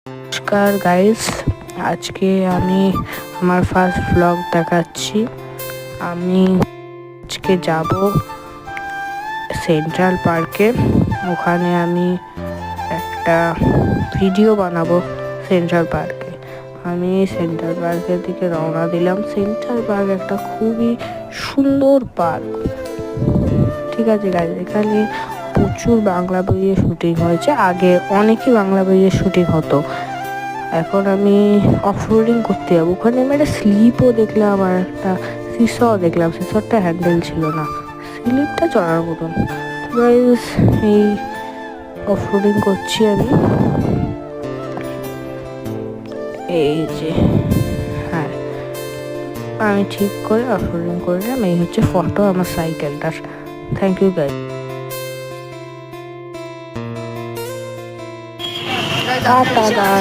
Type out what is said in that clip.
নমস্কার গাইস, আজকে আমি আমার ফার্স্ট ব্লগ দেখাচ্ছি। আমি আজকে যাব সেন্ট্রাল পার্কে। ওখানে আমি একটা ভিডিও বানাবো সেন্ট্রাল পার্কে। আমি সেন্ট্রাল পার্কের দিকে রওনা দিলাম। সেন্ট্রাল পার্ক একটা খুবই সুন্দর পার্ক। ঠিক আছে গাইস, এখানে প্রচুর বাংলা বইয়ের শুটিং হয়েছে। আগে অনেকই বাংলা বইয়ের শুটিং হতো। এখন আমি অফরোডিং করতে যাবো। ওখানে আমি একটা স্লিপও দেখলাম আর একটা সিসও দেখলাম। সিসরটা হ্যান্ডেল ছিল না, স্লিপটা চড়ার মতন। গাইস, এই অফরোডিং করছি আমি। এই যে হ্যাঁ, আমি ঠিক করে অফরোডিং করলাম। এই হচ্ছে ফটো আমার সাইকেলটার। Thank you guys. টাটা।